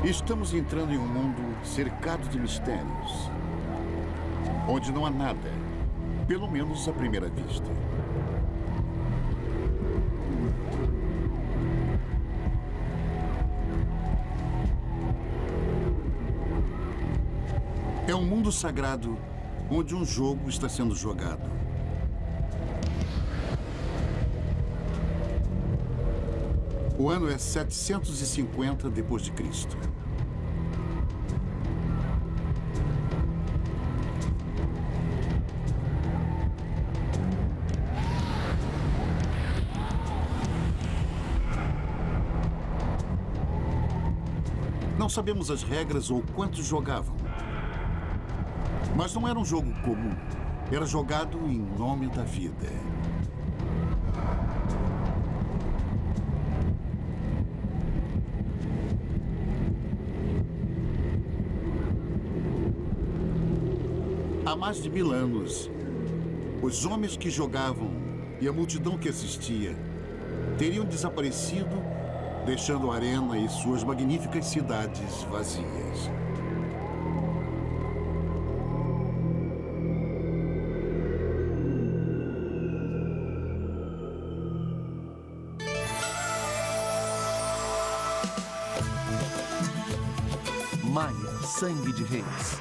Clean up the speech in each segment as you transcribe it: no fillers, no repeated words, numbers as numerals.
Estamos entrando em um mundo cercado de mistérios, onde não há nada, pelo menos à primeira vista. É um mundo sagrado onde um jogo está sendo jogado. O ano é 750 depois de Cristo. Não sabemos as regras ou quantos jogavam. Mas não era um jogo comum. Era jogado em nome da vida. Há mais de 1000 anos, os homens que jogavam e a multidão que assistia teriam desaparecido, deixando a arena e suas magníficas cidades vazias. Maia, Sangue de Reis.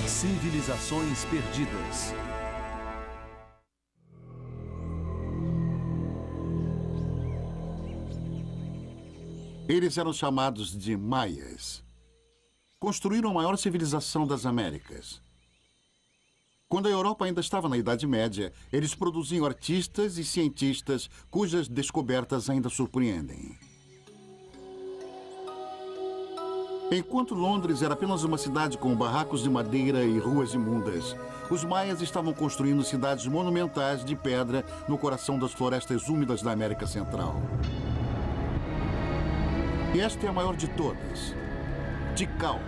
Civilizações perdidas. Eles eram chamados de Maias. Construíram a maior civilização das Américas. Quando a Europa ainda estava na Idade Média, eles produziam artistas e cientistas cujas descobertas ainda surpreendem. Enquanto Londres era apenas uma cidade com barracos de madeira e ruas imundas, os maias estavam construindo cidades monumentais de pedra no coração das florestas úmidas da América Central. E esta é a maior de todas, Tikal.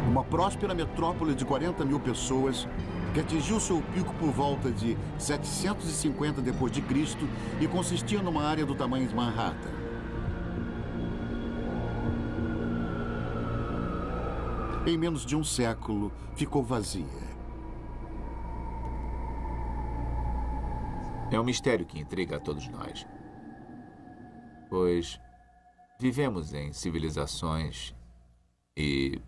Uma próspera metrópole de 40 mil pessoas que atingiu seu pico por volta de 750 depois de Cristo e consistia numa área do tamanho de Manhattan. Em menos de um século, ficou vazia. É um mistério que intriga a todos nós. Pois vivemos em civilizações e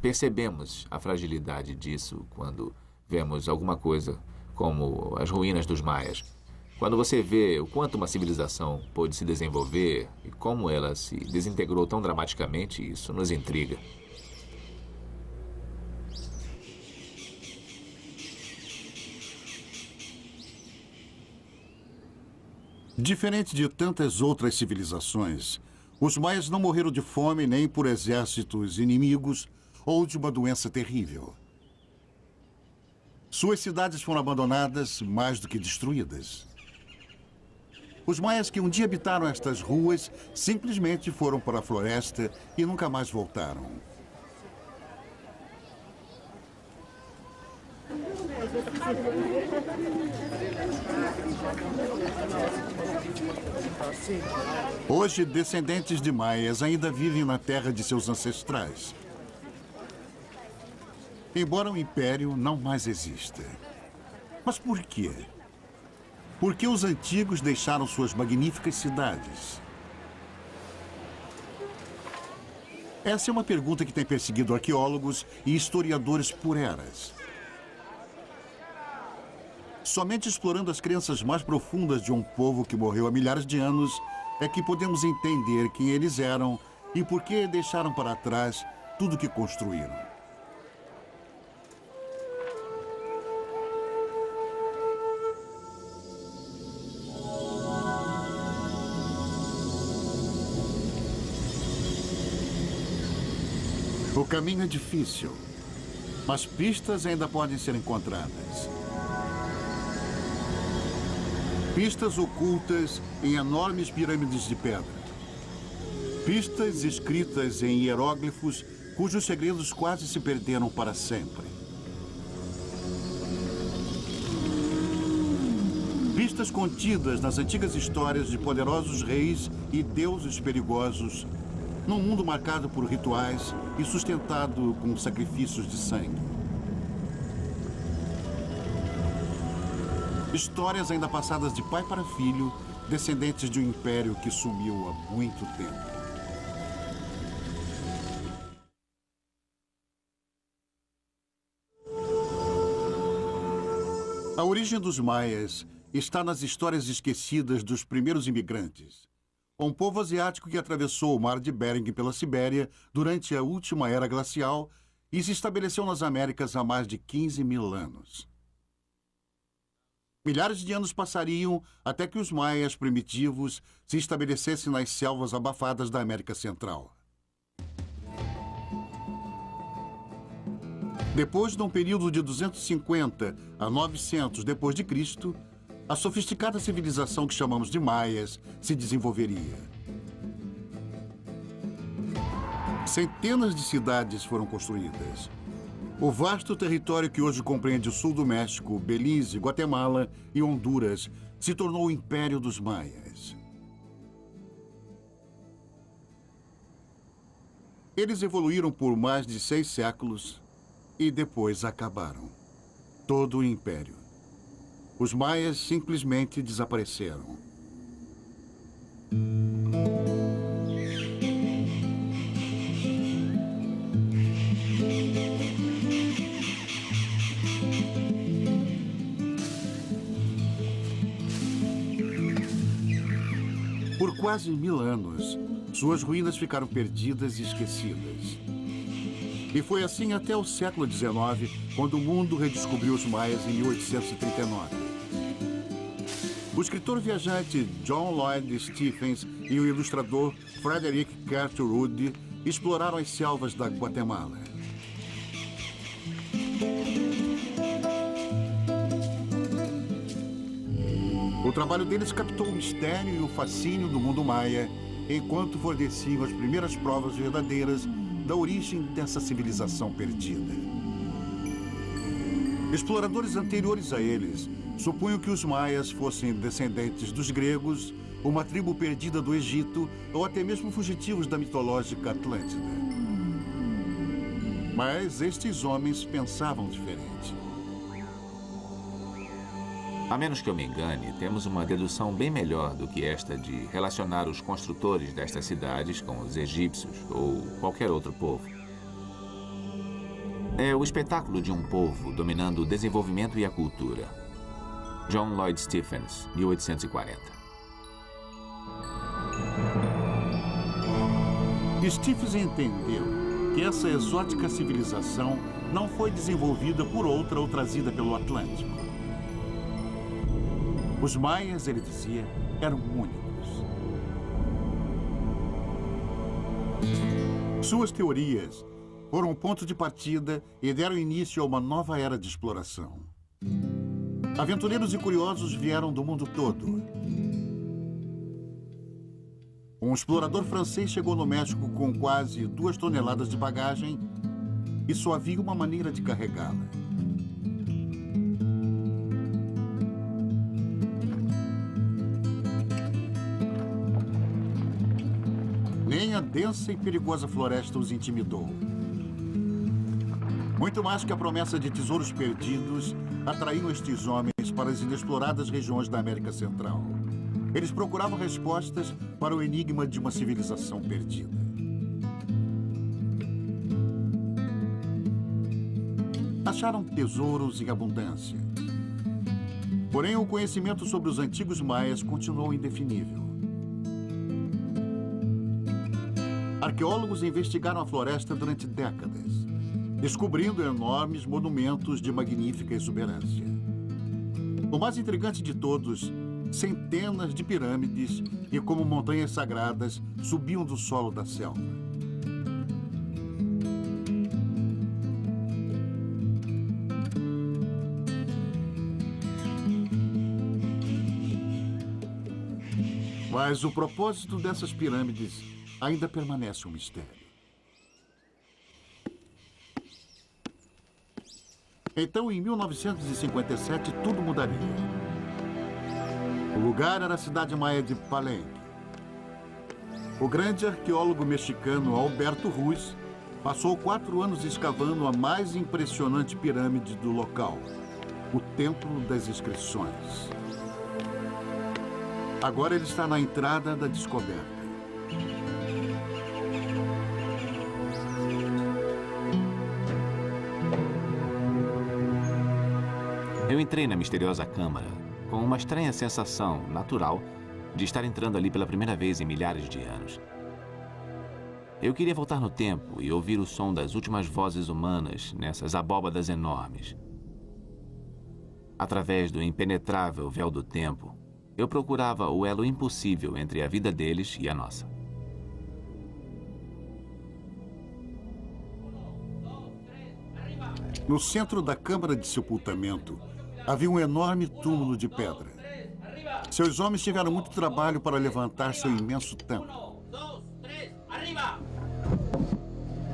percebemos a fragilidade disso quando vemos alguma coisa como as ruínas dos maias. Quando você vê o quanto uma civilização pôde se desenvolver e como ela se desintegrou tão dramaticamente, isso nos intriga. Diferente de tantas outras civilizações, os maias não morreram de fome nem por exércitos inimigos ou de uma doença terrível. Suas cidades foram abandonadas mais do que destruídas. Os maias que um dia habitaram estas ruas simplesmente foram para a floresta e nunca mais voltaram. Hoje, descendentes de maias ainda vivem na terra de seus ancestrais. Embora o império não mais exista. Mas por quê? Por que os antigos deixaram suas magníficas cidades? Essa é uma pergunta que tem perseguido arqueólogos e historiadores por eras. Somente explorando as crenças mais profundas de um povo que morreu há milhares de anos é que podemos entender quem eles eram e por que deixaram para trás tudo que construíram. O caminho é difícil, mas pistas ainda podem ser encontradas. Pistas ocultas em enormes pirâmides de pedra. Pistas escritas em hieróglifos cujos segredos quase se perderam para sempre. Pistas contidas nas antigas histórias de poderosos reis e deuses perigosos, num mundo marcado por rituais e sustentado com sacrifícios de sangue. Histórias ainda passadas de pai para filho, descendentes de um império que sumiu há muito tempo. A origem dos maias está nas histórias esquecidas dos primeiros imigrantes. Um povo asiático que atravessou o mar de Bering pela Sibéria durante a última era glacial e se estabeleceu nas Américas há mais de 15 mil anos. Milhares de anos passariam até que os maias primitivos se estabelecessem nas selvas abafadas da América Central. Depois de um período de 250 a 900 depois de Cristo, a sofisticada civilização que chamamos de maias se desenvolveria. Centenas de cidades foram construídas. O vasto território que hoje compreende o sul do México, Belize, Guatemala e Honduras se tornou o Império dos Maias. Eles evoluíram por mais de 6 séculos e depois acabaram. Todo o Império. Os maias simplesmente desapareceram. Por quase 1000 anos, suas ruínas ficaram perdidas e esquecidas. E foi assim até o século XIX, quando o mundo redescobriu os maias em 1839. O escritor viajante John Lloyd Stephens e o ilustrador Frederick Cartwright exploraram as selvas da Guatemala. O trabalho deles captou o mistério e o fascínio do mundo maia, enquanto forneciam as primeiras provas verdadeiras da origem dessa civilização perdida. Exploradores anteriores a eles supunham que os maias fossem descendentes dos gregos, uma tribo perdida do Egito ou até mesmo fugitivos da mitológica Atlântida. Mas estes homens pensavam diferente. A menos que eu me engane, temos uma dedução bem melhor do que esta de relacionar os construtores destas cidades com os egípcios ou qualquer outro povo. É o espetáculo de um povo dominando o desenvolvimento e a cultura. John Lloyd Stephens, 1840. Stephens entendeu que essa exótica civilização não foi desenvolvida por outra ou trazida pelo Atlântico. Os maias, ele dizia, eram únicos. Suas teorias foram um ponto de partida e deram início a uma nova era de exploração. Aventureiros e curiosos vieram do mundo todo. Um explorador francês chegou no México com quase 2 toneladas de bagagem e só havia uma maneira de carregá-la. Nem a densa e perigosa floresta os intimidou. Muito mais que a promessa de tesouros perdidos, atraíam estes homens para as inexploradas regiões da América Central. Eles procuravam respostas para o enigma de uma civilização perdida. Acharam tesouros em abundância. Porém, o conhecimento sobre os antigos maias continuou indefinível. Arqueólogos investigaram a floresta durante décadas, descobrindo enormes monumentos de magnífica exuberância. O mais intrigante de todos, centenas de pirâmides e, como montanhas sagradas, subiam do solo da selva. Mas o propósito dessas pirâmides ainda permanece um mistério. Então, em 1957, tudo mudaria. O lugar era a cidade maia de Palenque. O grande arqueólogo mexicano Alberto Ruiz passou 4 anos escavando a mais impressionante pirâmide do local, o Templo das Inscrições. Agora ele está na entrada da descoberta. Eu entrei na misteriosa câmara com uma estranha sensação natural de estar entrando ali pela primeira vez em milhares de anos. Eu queria voltar no tempo e ouvir o som das últimas vozes humanas nessas abóbadas enormes. Através do impenetrável véu do tempo, eu procurava o elo impossível entre a vida deles e a nossa. No centro da câmara de sepultamento, havia um enorme túmulo de pedra. Seus homens tiveram muito trabalho para levantar seu imenso templo. 1, 2, 3, arriba!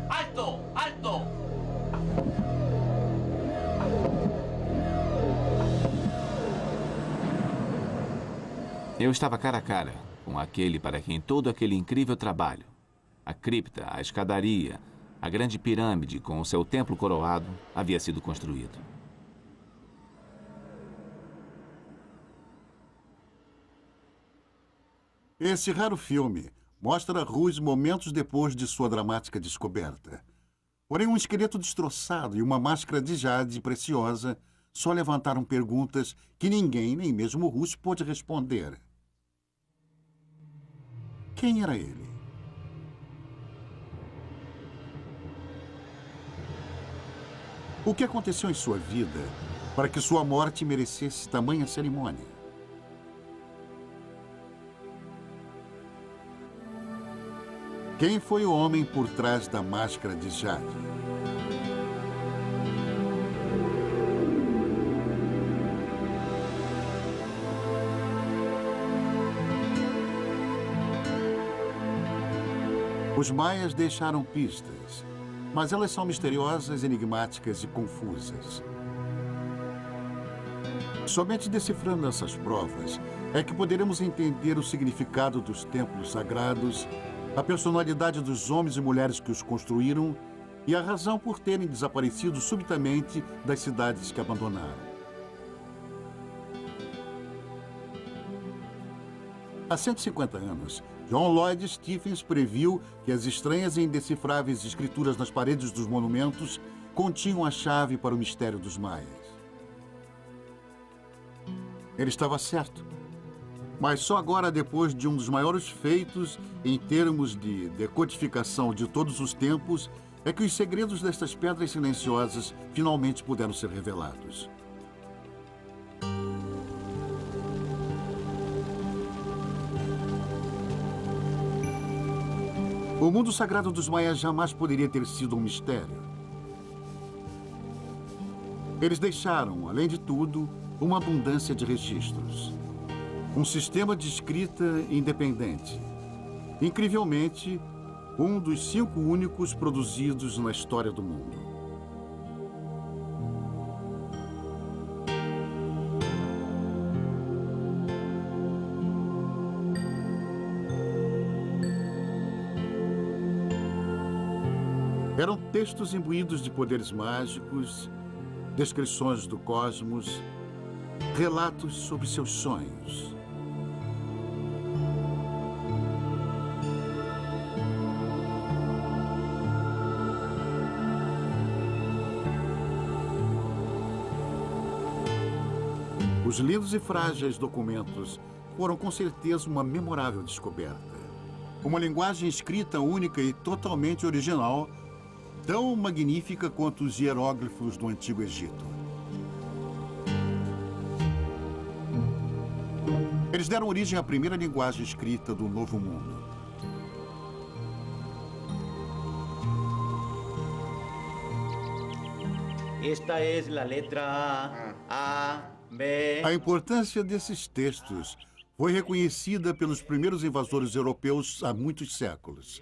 Alto, alto! Eu estava cara a cara com aquele para quem todo aquele incrível trabalho, a cripta, a escadaria, a grande pirâmide com o seu templo coroado, havia sido construído. Esse raro filme mostra Ruiz momentos depois de sua dramática descoberta. Porém, um esqueleto destroçado e uma máscara de jade preciosa só levantaram perguntas que ninguém, nem mesmo Ruiz, pôde responder. Quem era ele? O que aconteceu em sua vida para que sua morte merecesse tamanha cerimônia? Quem foi o homem por trás da máscara de jade? Os maias deixaram pistas, mas elas são misteriosas, enigmáticas e confusas. Somente decifrando essas provas é que poderemos entender o significado dos templos sagrados, a personalidade dos homens e mulheres que os construíram e a razão por terem desaparecido subitamente das cidades que abandonaram. Há 150 anos, John Lloyd Stephens previu que as estranhas e indecifráveis escrituras nas paredes dos monumentos continham a chave para o mistério dos maias. Ele estava certo. Mas só agora, depois de um dos maiores feitos em termos de decodificação de todos os tempos, é que os segredos destas pedras silenciosas finalmente puderam ser revelados. O mundo sagrado dos maias jamais poderia ter sido um mistério. Eles deixaram, além de tudo, uma abundância de registros. Um sistema de escrita independente. Incrivelmente, um dos 5 únicos produzidos na história do mundo. Eram textos imbuídos de poderes mágicos, descrições do cosmos, relatos sobre seus sonhos. Os lindos e frágeis documentos foram com certeza uma memorável descoberta. Uma linguagem escrita única e totalmente original, tão magnífica quanto os hieróglifos do Antigo Egito. Eles deram origem à primeira linguagem escrita do Novo Mundo. Esta es la letra A, B. A importância desses textos foi reconhecida pelos primeiros invasores europeus há muitos séculos.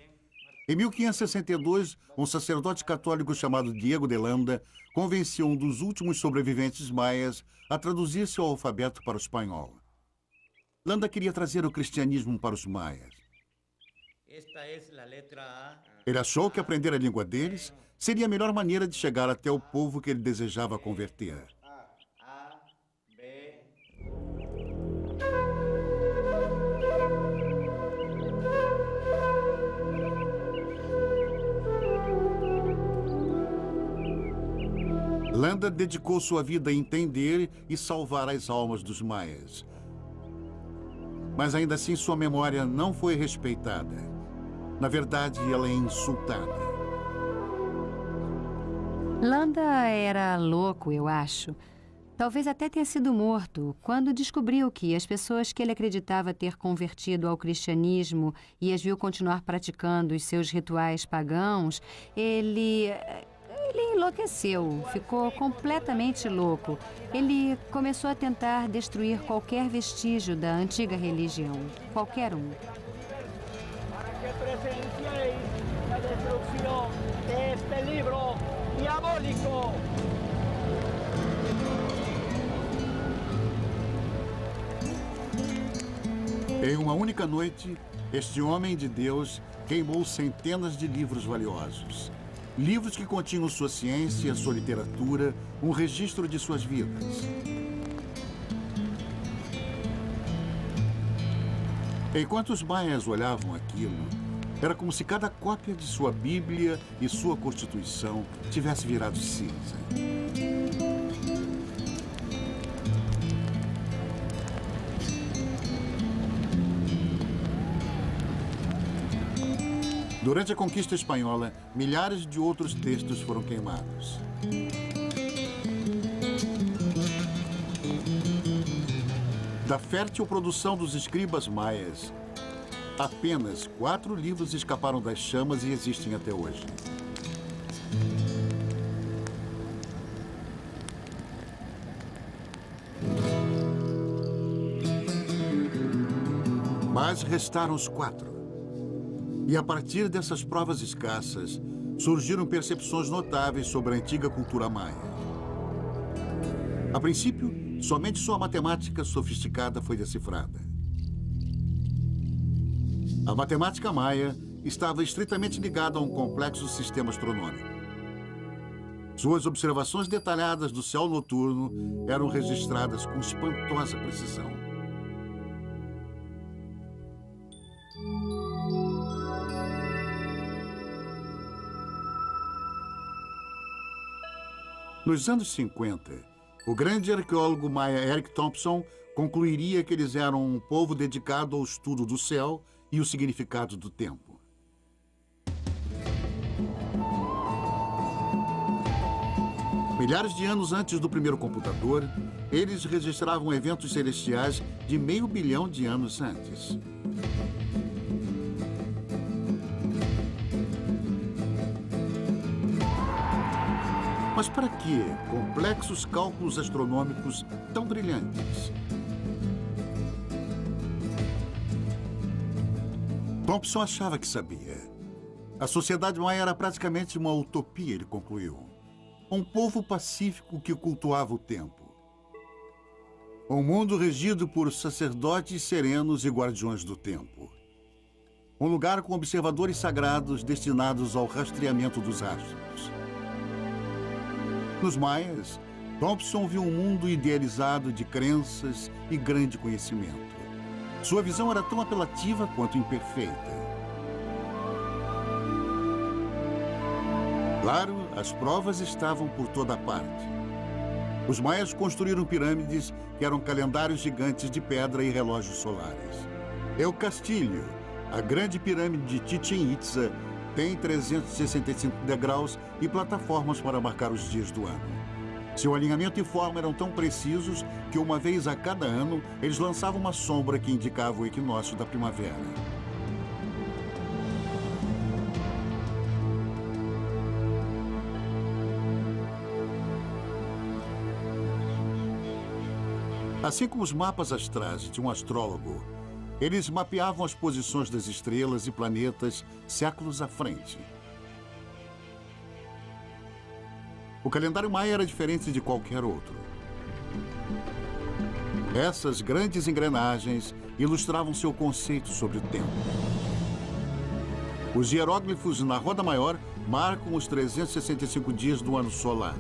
Em 1562, um sacerdote católico chamado Diego de Landa convenceu um dos últimos sobreviventes maias a traduzir seu alfabeto para o espanhol. Landa queria trazer o cristianismo para os maias. Ele achou que aprender a língua deles seria a melhor maneira de chegar até o povo que ele desejava converter. Landa dedicou sua vida a entender e salvar as almas dos maias. Mas ainda assim sua memória não foi respeitada. Na verdade, ela é insultada. Landa era louco, eu acho. Talvez até tenha sido morto quando descobriu que as pessoas que ele acreditava ter convertido ao cristianismo e as viu continuar praticando os seus rituais pagãos, ele enlouqueceu, ficou completamente louco. Ele começou a tentar destruir qualquer vestígio da antiga religião, qualquer um. Para que presencieis la destrucción de este libro diabólico. Em uma única noite, este homem de Deus queimou centenas de livros valiosos. Livros que continham sua ciência, sua literatura, um registro de suas vidas. Enquanto os maias olhavam aquilo, era como se cada cópia de sua Bíblia e sua Constituição tivesse virado cinza. Durante a conquista espanhola, milhares de outros textos foram queimados. Da fértil produção dos escribas maias, apenas 4 livros escaparam das chamas e existem até hoje. Mas restaram os 4. E a partir dessas provas escassas, surgiram percepções notáveis sobre a antiga cultura maia. A princípio, somente sua matemática sofisticada foi decifrada. A matemática maia estava estritamente ligada a um complexo sistema astronômico. Suas observações detalhadas do céu noturno eram registradas com espantosa precisão. Nos anos 50, o grande arqueólogo maia Eric Thompson concluiria que eles eram um povo dedicado ao estudo do céu e o significado do tempo. Milhares de anos antes do primeiro computador, eles registravam eventos celestiais de 500 milhão de anos antes. Mas para que complexos cálculos astronômicos tão brilhantes? Thompson achava que sabia. A sociedade maia era praticamente uma utopia, ele concluiu. Um povo pacífico que cultuava o tempo. Um mundo regido por sacerdotes serenos e guardiões do tempo. Um lugar com observadores sagrados destinados ao rastreamento dos astros. Nos maias, Thompson viu um mundo idealizado de crenças e grande conhecimento. Sua visão era tão apelativa quanto imperfeita. Claro, as provas estavam por toda parte. Os maias construíram pirâmides que eram calendários gigantes de pedra e relógios solares. El Castilho, a grande pirâmide de Chichén Itzá, tem 365 degraus e plataformas para marcar os dias do ano. Seu alinhamento e forma eram tão precisos que uma vez a cada ano eles lançavam uma sombra que indicava o equinócio da primavera. Assim como os mapas astrais de um astrólogo, eles mapeavam as posições das estrelas e planetas séculos à frente. O calendário maia era diferente de qualquer outro. Essas grandes engrenagens ilustravam seu conceito sobre o tempo. Os hieróglifos na Roda Maior marcam os 365 dias do ano solar.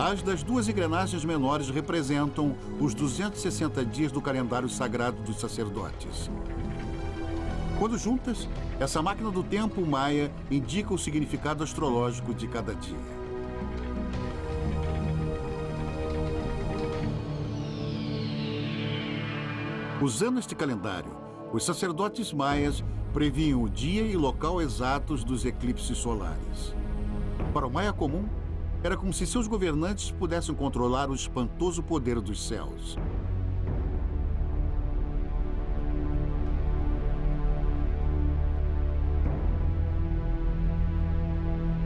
As das duas engrenagens menores representam os 260 dias do calendário sagrado dos sacerdotes. Quando juntas, essa máquina do tempo maia indica o significado astrológico de cada dia. Usando este calendário, os sacerdotes maias previam o dia e local exatos dos eclipses solares. Para o maia comum, era como se seus governantes pudessem controlar o espantoso poder dos céus.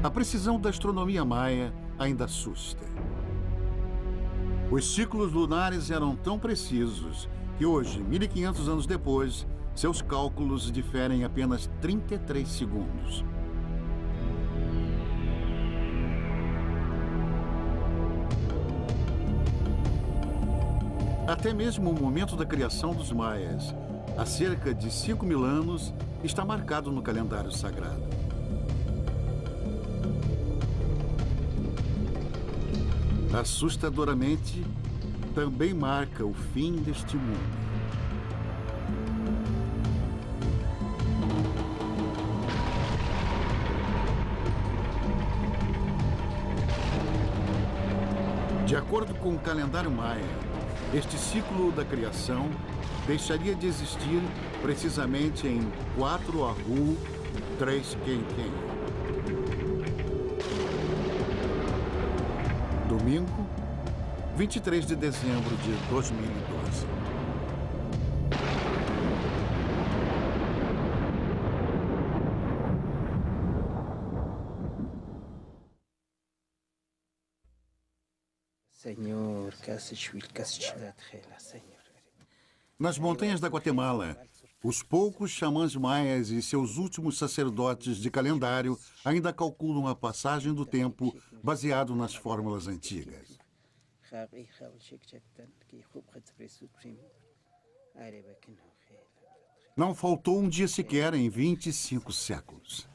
A precisão da astronomia maia ainda assusta. Os ciclos lunares eram tão precisos que hoje, 1.500 anos depois, seus cálculos diferem apenas 33 segundos. Até mesmo o momento da criação dos maias, há cerca de 5.000 anos, está marcado no calendário sagrado. Assustadoramente, também marca o fim deste mundo. De acordo com o calendário maia, este ciclo da criação deixaria de existir precisamente em 4 Ahu 3 Quenquem. Domingo, 23 de dezembro de 2012. Nas montanhas da Guatemala, os poucos xamãs maias e seus últimos sacerdotes de calendário ainda calculam a passagem do tempo baseado nas fórmulas antigas. Não faltou um dia sequer em 25 séculos.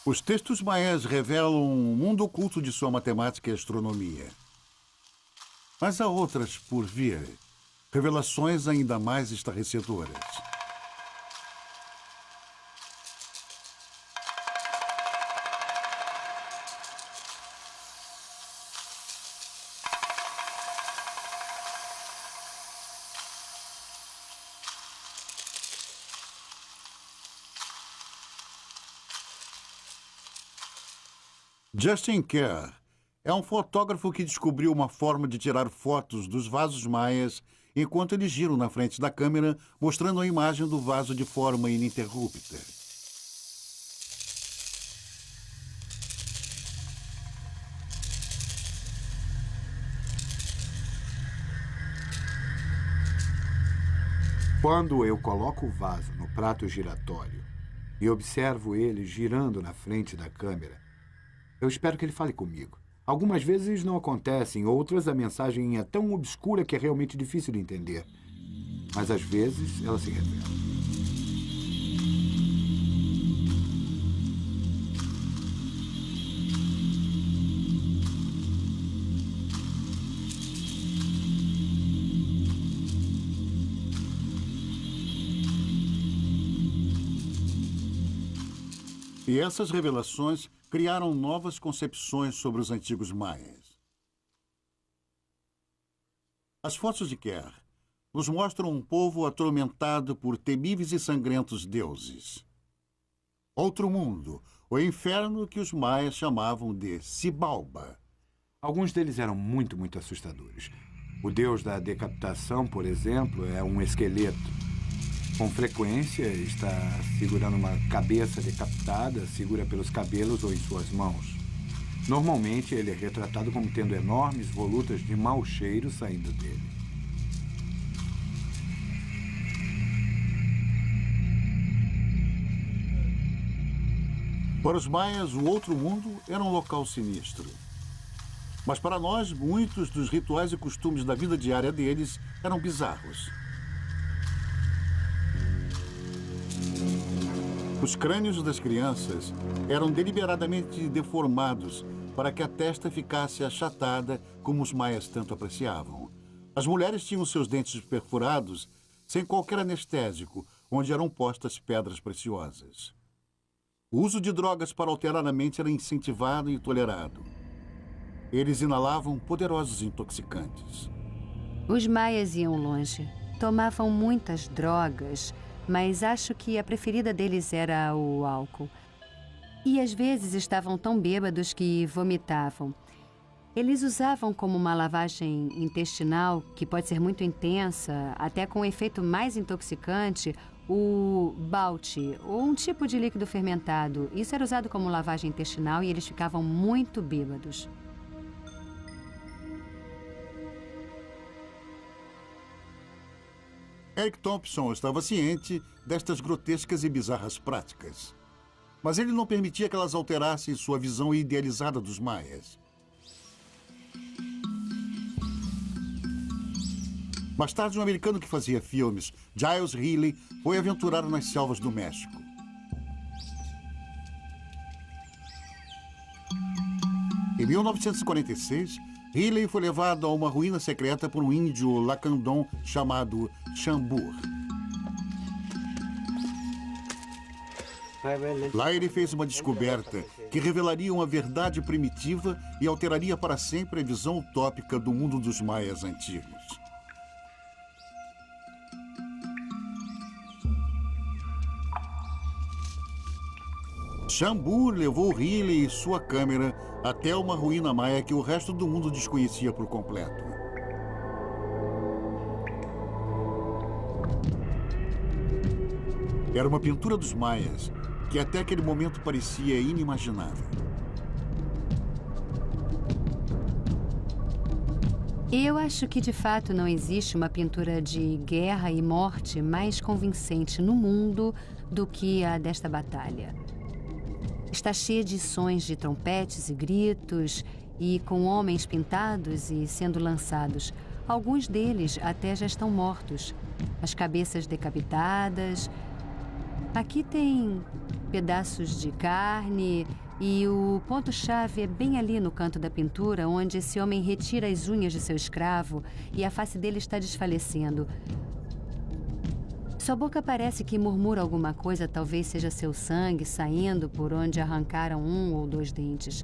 Os textos maias revelam um mundo oculto de sua matemática e astronomia. Mas há outras por vir, revelações ainda mais estarrecedoras. Justin Kerr é um fotógrafo que descobriu uma forma de tirar fotos dos vasos maias enquanto eles giram na frente da câmera, mostrando a imagem do vaso de forma ininterrupta. Quando eu coloco o vaso no prato giratório e observo ele girando na frente da câmera, eu espero que ele fale comigo. Algumas vezes não acontecem, outras a mensagem é tão obscura que é realmente difícil de entender. Mas às vezes ela se revela. E essas revelações criaram novas concepções sobre os antigos maias. As fotos de Kerr nos mostram um povo atormentado por temíveis e sangrentos deuses. Outro mundo, o inferno que os maias chamavam de Xibalba. Alguns deles eram muito assustadores. O deus da decapitação, por exemplo, é um esqueleto. Com frequência, está segurando uma cabeça decapitada, segura pelos cabelos ou em suas mãos. Normalmente, ele é retratado como tendo enormes volutas de mau cheiro saindo dele. Para os maias, o outro mundo era um local sinistro. Mas para nós, muitos dos rituais e costumes da vida diária deles eram bizarros. Os crânios das crianças eram deliberadamente deformados para que a testa ficasse achatada, como os maias tanto apreciavam. As mulheres tinham seus dentes perfurados sem qualquer anestésico, onde eram postas pedras preciosas. O uso de drogas para alterar a mente era incentivado e tolerado. Eles inalavam poderosos intoxicantes. Os maias iam longe. Tomavam muitas drogas, mas acho que a preferida deles era o álcool. E às vezes estavam tão bêbados que vomitavam. Eles usavam como uma lavagem intestinal, que pode ser muito intensa, até com um efeito mais intoxicante, o balti, ou um tipo de líquido fermentado. Isso era usado como lavagem intestinal e eles ficavam muito bêbados. Eric Thompson estava ciente destas grotescas e bizarras práticas. Mas ele não permitia que elas alterassem sua visão idealizada dos maias. Mais tarde, um americano que fazia filmes, Giles Healy, foi aventurar nas selvas do México. Em 1946, Healy foi levado a uma ruína secreta por um índio lacandon chamado Chambur. Lá ele fez uma descoberta que revelaria uma verdade primitiva e alteraria para sempre a visão utópica do mundo dos maias antigos. Chambur levou Healy e sua câmera até uma ruína maia que o resto do mundo desconhecia por completo. Era uma pintura dos maias que até aquele momento parecia inimaginável. Eu acho que de fato não existe uma pintura de guerra e morte mais convincente no mundo do que a desta batalha. Está cheia de sons de trompetes e gritos, e com homens pintados e sendo lançados. Alguns deles até já estão mortos. As cabeças decapitadas. Aqui tem pedaços de carne, e o ponto-chave é bem ali no canto da pintura, onde esse homem retira as unhas de seu escravo e a face dele está desfalecendo. Sua boca parece que murmura alguma coisa, talvez seja seu sangue saindo por onde arrancaram um ou dois dentes.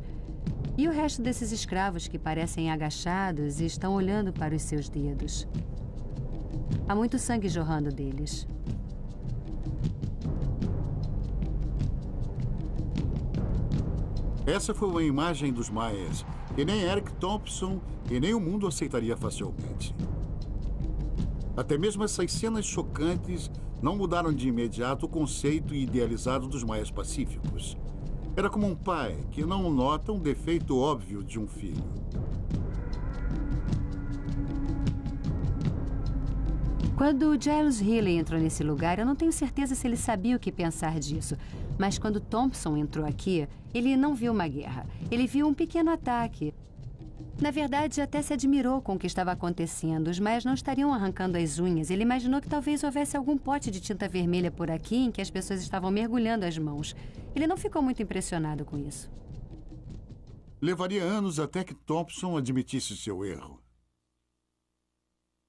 E o resto desses escravos que parecem agachados e estão olhando para os seus dedos. Há muito sangue jorrando deles. Essa foi uma imagem dos maias que nem Eric Thompson e nem o mundo aceitaria facilmente. Até mesmo essas cenas chocantes não mudaram de imediato o conceito idealizado dos maias pacíficos. Era como um pai que não nota um defeito óbvio de um filho. Quando Giles Healy entrou nesse lugar, eu não tenho certeza se ele sabia o que pensar disso. Mas quando Thompson entrou aqui, ele não viu uma guerra. Ele viu um pequeno ataque. Na verdade, até se admirou com o que estava acontecendo. Os maias não estariam arrancando as unhas. Ele imaginou que talvez houvesse algum pote de tinta vermelha por aqui em que as pessoas estavam mergulhando as mãos. Ele não ficou muito impressionado com isso. Levaria anos até que Thompson admitisse seu erro.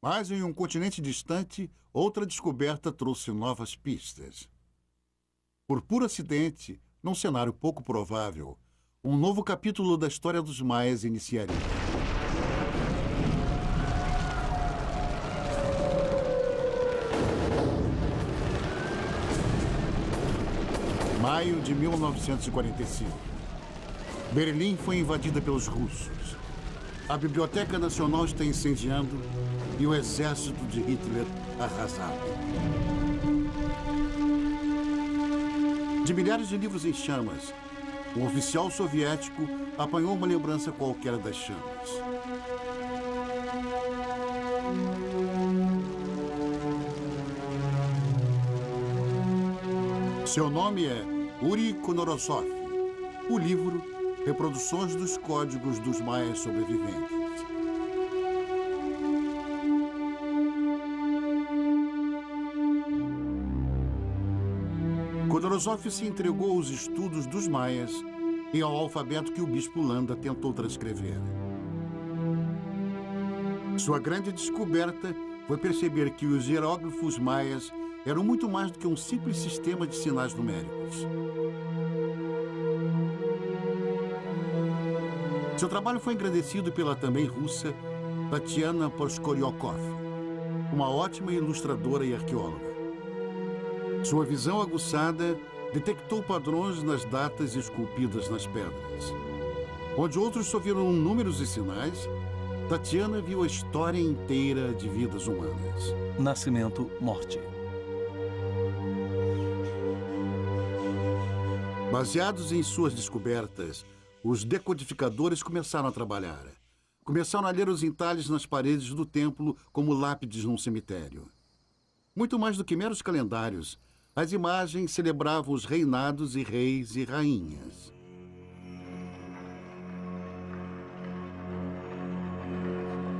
Mas em um continente distante, outra descoberta trouxe novas pistas. Por puro acidente, num cenário pouco provável, um novo capítulo da história dos maias iniciaria. Maio de 1945. Berlim foi invadida pelos russos. A Biblioteca Nacional está incendiando e o exército de Hitler arrasado. De milhares de livros em chamas, um oficial soviético apanhou uma lembrança qualquer das chamas. Seu nome é Uri Konorosov. O livro, Reproduções dos Códigos dos Maias Sobreviventes. Konorosov se entregou aos estudos dos maias e ao alfabeto que o bispo Landa tentou transcrever. Sua grande descoberta foi perceber que os hieróglifos maias eram muito mais do que um simples sistema de sinais numéricos. Seu trabalho foi engrandecido pela também russa Tatiana Poskoryokov, uma ótima ilustradora e arqueóloga. Sua visão aguçada detectou padrões nas datas esculpidas nas pedras. Onde outros só viram números e sinais, Tatiana viu a história inteira de vidas humanas. Nascimento, morte. Baseados em suas descobertas, os decodificadores começaram a trabalhar. Começaram a ler os entalhes nas paredes do templo como lápides num cemitério. Muito mais do que meros calendários, as imagens celebravam os reinados e reis e rainhas.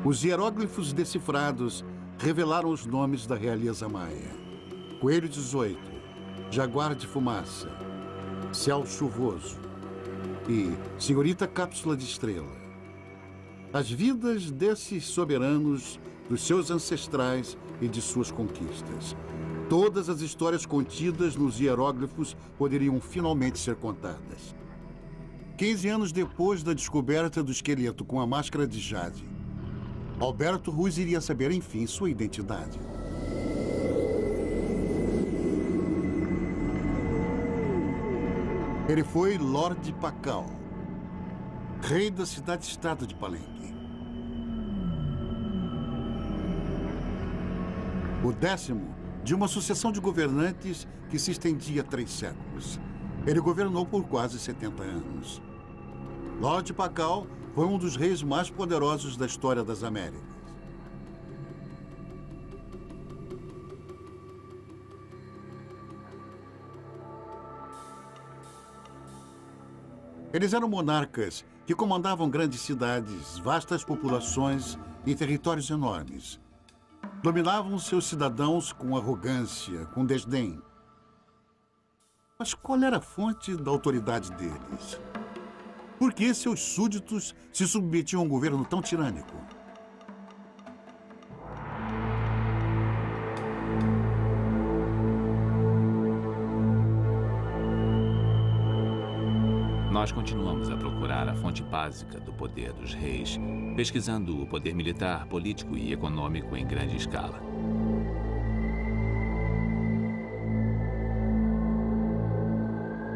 Os hieróglifos decifrados revelaram os nomes da realeza maia. Coelho 18, Jaguar de Fumaça, Céu Chuvoso e Senhorita Cápsula de Estrela. As vidas desses soberanos, dos seus ancestrais e de suas conquistas. Todas as histórias contidas nos hieróglifos poderiam finalmente ser contadas. 15 anos depois da descoberta do esqueleto com a máscara de jade, Alberto Ruiz iria saber, enfim, sua identidade. Ele foi Lorde Pakal, rei da cidade-estado de Palenque. O 10º de uma sucessão de governantes que se estendia 3 séculos. Ele governou por quase 70 anos. Lorde Pakal foi um dos reis mais poderosos da história das Américas. Eles eram monarcas que comandavam grandes cidades, vastas populações e territórios enormes. Dominavam seus cidadãos com arrogância, com desdém. Mas qual era a fonte da autoridade deles? Por que seus súditos se submetiam a um governo tão tirânico? Nós continuamos a procurar a fonte básica do poder dos reis, pesquisando o poder militar, político e econômico em grande escala.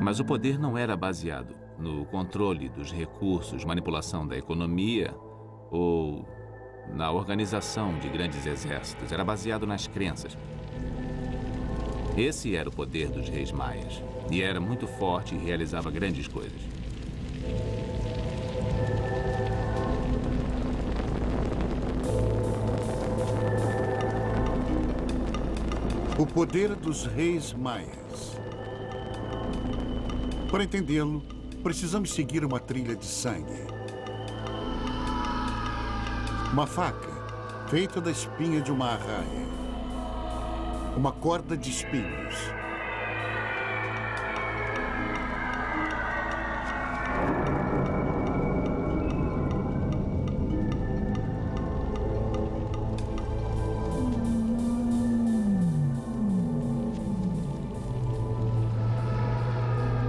Mas o poder não era baseado no controle dos recursos, manipulação da economia ou na organização de grandes exércitos. Era baseado nas crenças. Esse era o poder dos reis maias. E era muito forte e realizava grandes coisas. O poder dos reis maias. Para entendê-lo, precisamos seguir uma trilha de sangue. Uma faca feita da espinha de uma arraia. Uma corda de espinhos.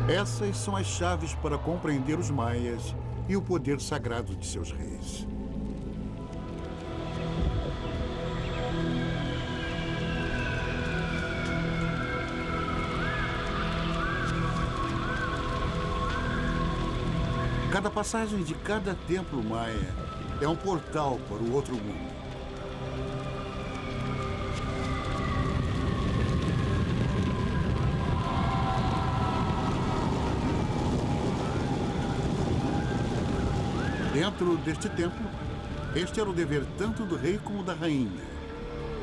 Essas são as chaves para compreender os maias e o poder sagrado de seus reis. Cada passagem de cada templo maia é um portal para o outro mundo. Dentro deste templo, este era o dever tanto do rei como da rainha,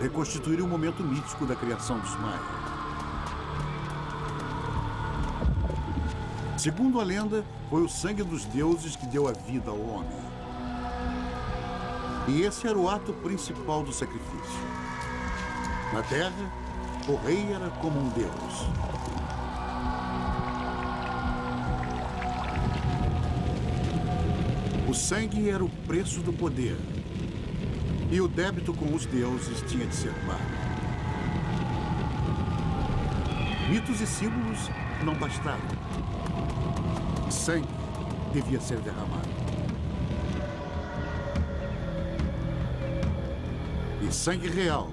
reconstituir o momento mítico da criação dos maias. Segundo a lenda, foi o sangue dos deuses que deu a vida ao homem. E esse era o ato principal do sacrifício. Na terra, o rei era como um deus. O sangue era o preço do poder. E o débito com os deuses tinha de ser pago. Mitos e símbolos não bastavam. Sangue devia ser derramado. E sangue real,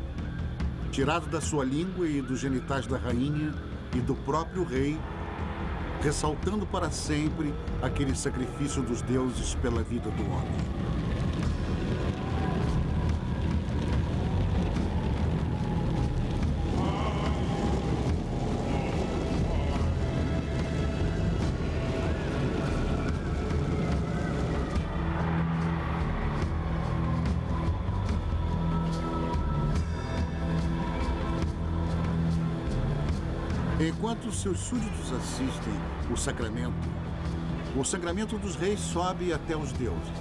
tirado da sua língua e dos genitais da rainha e do próprio rei, ressaltando para sempre aquele sacrifício dos deuses pela vida do homem. Enquanto seus súditos assistem o sangramento dos reis sobe até os deuses.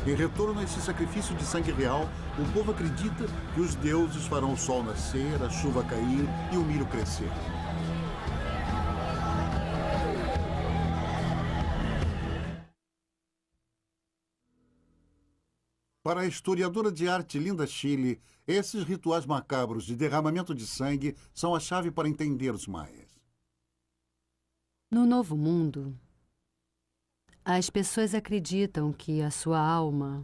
Em retorno a esse sacrifício de sangue real, o povo acredita que os deuses farão o sol nascer, a chuva cair e o milho crescer. Para a historiadora de arte Linda Chile, esses rituais macabros de derramamento de sangue são a chave para entender os maias. No Novo Mundo, as pessoas acreditam que a sua alma,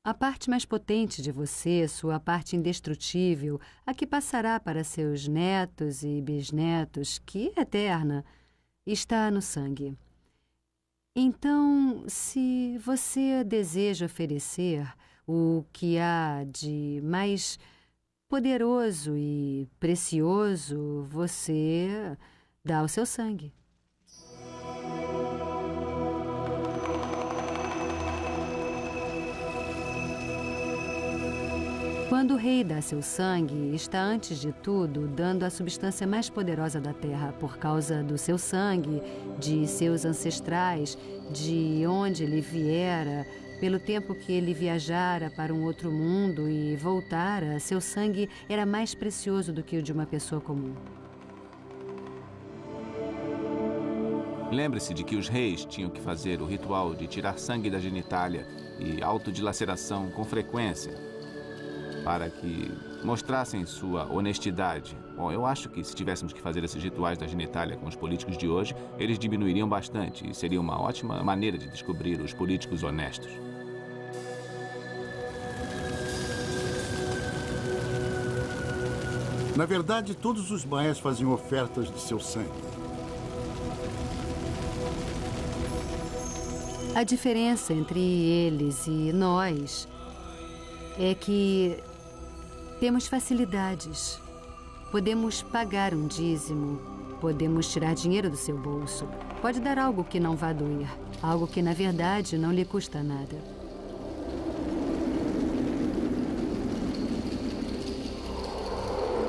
a parte mais potente de você, sua parte indestrutível, a que passará para seus netos e bisnetos, que é eterna, está no sangue. Então, se você deseja oferecer o que há de mais poderoso e precioso, você dá o seu sangue. Quando o rei dá seu sangue, está antes de tudo dando a substância mais poderosa da terra por causa do seu sangue, de seus ancestrais, de onde ele viera, pelo tempo que ele viajara para um outro mundo e voltara, seu sangue era mais precioso do que o de uma pessoa comum. Lembre-se de que os reis tinham que fazer o ritual de tirar sangue da genitália e autodilaceração com frequência, para que mostrassem sua honestidade. Bom, eu acho que se tivéssemos que fazer esses rituais da genitália com os políticos de hoje, eles diminuiriam bastante e seria uma ótima maneira de descobrir os políticos honestos. Na verdade, todos os maias faziam ofertas de seu sangue. A diferença entre eles e nós é que temos facilidades. Podemos pagar um dízimo, podemos tirar dinheiro do seu bolso. Pode dar algo que não vá doer, algo que, na verdade, não lhe custa nada.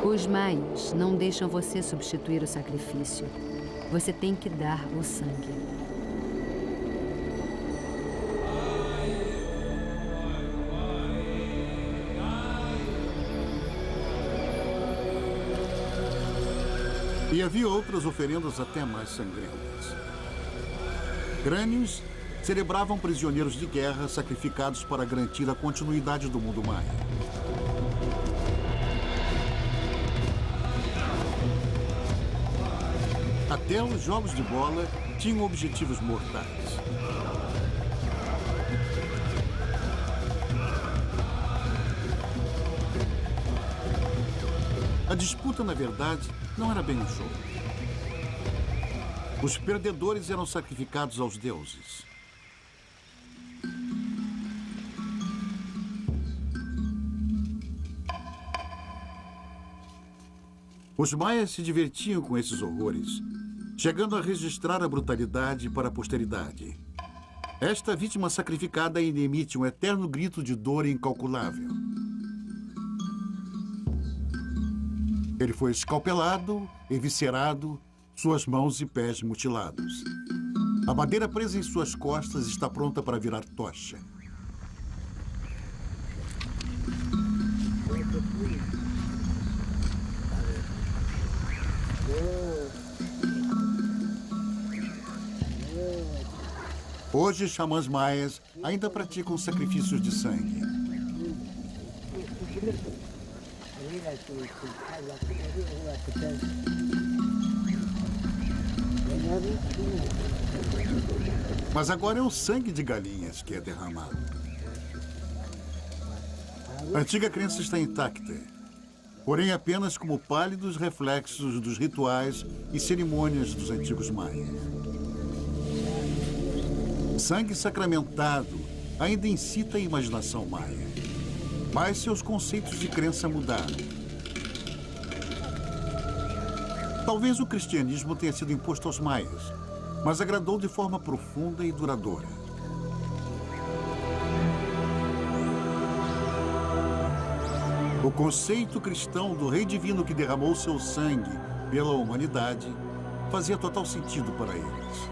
Os maias não deixam você substituir o sacrifício. Você tem que dar o sangue. E havia outras oferendas até mais sangrentas. Crânios celebravam prisioneiros de guerra sacrificados para garantir a continuidade do mundo maia. Até os jogos de bola tinham objetivos mortais. A disputa, na verdade, não era bem um jogo. Os perdedores eram sacrificados aos deuses. Os maias se divertiam com esses horrores, chegando a registrar a brutalidade para a posteridade. Esta vítima sacrificada ainda emite um eterno grito de dor incalculável. Ele foi escalpelado, eviscerado, suas mãos e pés mutilados. A madeira presa em suas costas está pronta para virar tocha. Hoje, xamãs maias ainda praticam sacrifícios de sangue. Mas agora é o sangue de galinhas que é derramado. A antiga crença está intacta, porém apenas como pálidos reflexos dos rituais e cerimônias dos antigos maias. Sangue sacramentado ainda incita a imaginação maia, mas seus conceitos de crença mudaram. Talvez o cristianismo tenha sido imposto aos maias, mas agradou de forma profunda e duradoura. O conceito cristão do rei divino que derramou seu sangue pela humanidade fazia total sentido para eles.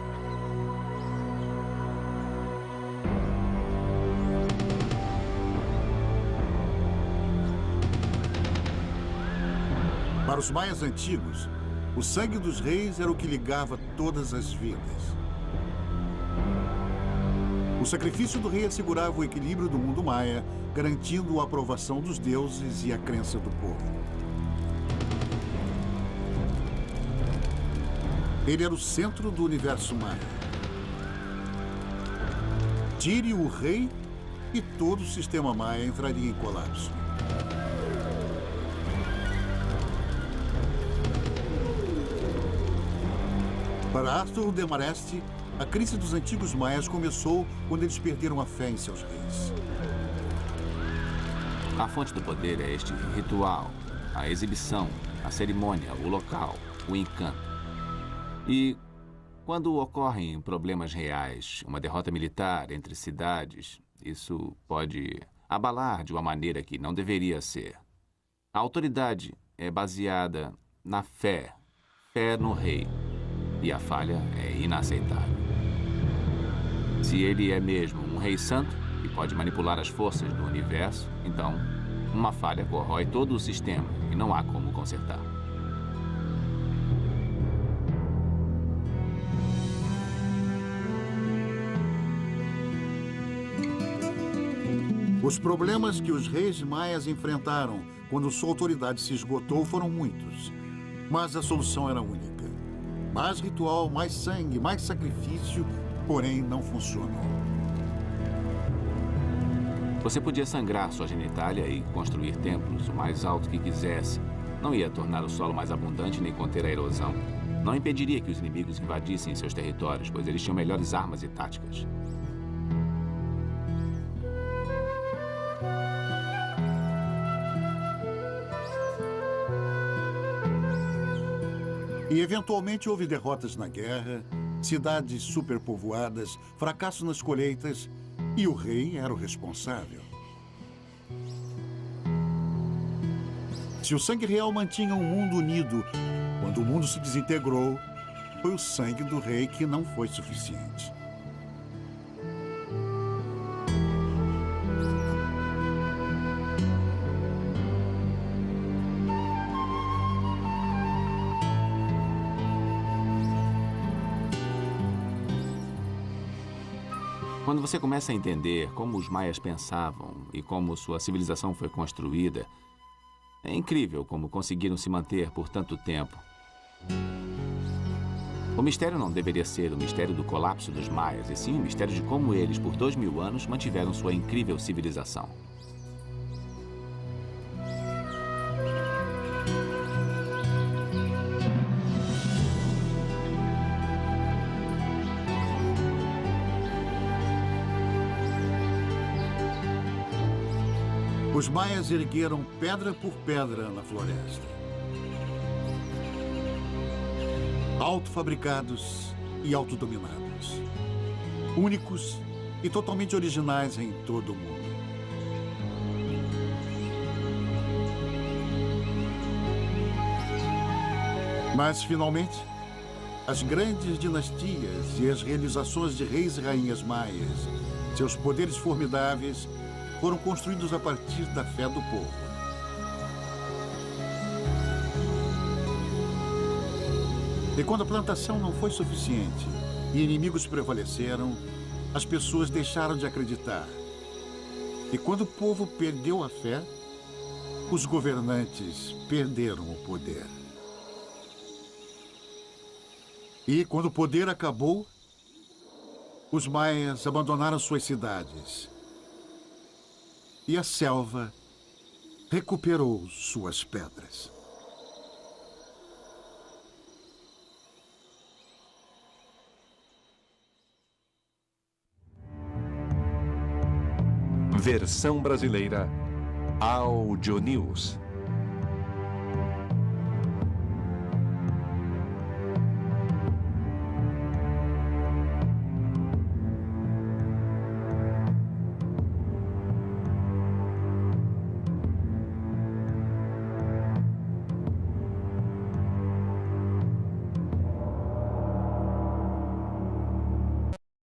Para os maias antigos, o sangue dos reis era o que ligava todas as vidas. O sacrifício do rei assegurava o equilíbrio do mundo maia, garantindo a aprovação dos deuses e a crença do povo. Ele era o centro do universo maia. Tire o rei e todo o sistema maia entraria em colapso. Para Arthur Demarest, a crise dos antigos maias começou quando eles perderam a fé em seus reis. A fonte do poder é este ritual, a exibição, a cerimônia, o local, o encanto. E quando ocorrem problemas reais, uma derrota militar entre cidades, isso pode abalar de uma maneira que não deveria ser. A autoridade é baseada na fé no rei. E a falha é inaceitável. Se ele é mesmo um rei santo e pode manipular as forças do universo, então uma falha corrói todo o sistema e não há como consertar. Os problemas que os reis maias enfrentaram quando sua autoridade se esgotou foram muitos, mas a solução era única. Mais ritual, mais sangue, mais sacrifício, porém não funcionou. Você podia sangrar sua genitália e construir templos o mais alto que quisesse. Não ia tornar o solo mais abundante nem conter a erosão. Não impediria que os inimigos invadissem seus territórios, pois eles tinham melhores armas e táticas. E eventualmente houve derrotas na guerra, cidades superpovoadas, fracasso nas colheitas, e o rei era o responsável. Se o sangue real mantinha um mundo unido, quando o mundo se desintegrou, foi o sangue do rei que não foi suficiente. Quando você começa a entender como os maias pensavam e como sua civilização foi construída, é incrível como conseguiram se manter por tanto tempo. O mistério não deveria ser o mistério do colapso dos maias, e sim o mistério de como eles, por 2000 anos, mantiveram sua incrível civilização. Os maias ergueram pedra por pedra na floresta. autofabricados e autodominados. Únicos e totalmente originais em todo o mundo. Mas, finalmente, as grandes dinastias e as realizações de reis e rainhas maias, seus poderes formidáveis, foram construídos a partir da fé do povo. E quando a plantação não foi suficiente e inimigos prevaleceram, as pessoas deixaram de acreditar. E quando o povo perdeu a fé, os governantes perderam o poder. E quando o poder acabou, os maias abandonaram suas cidades. E a selva recuperou suas pedras. Versão brasileira Audio News.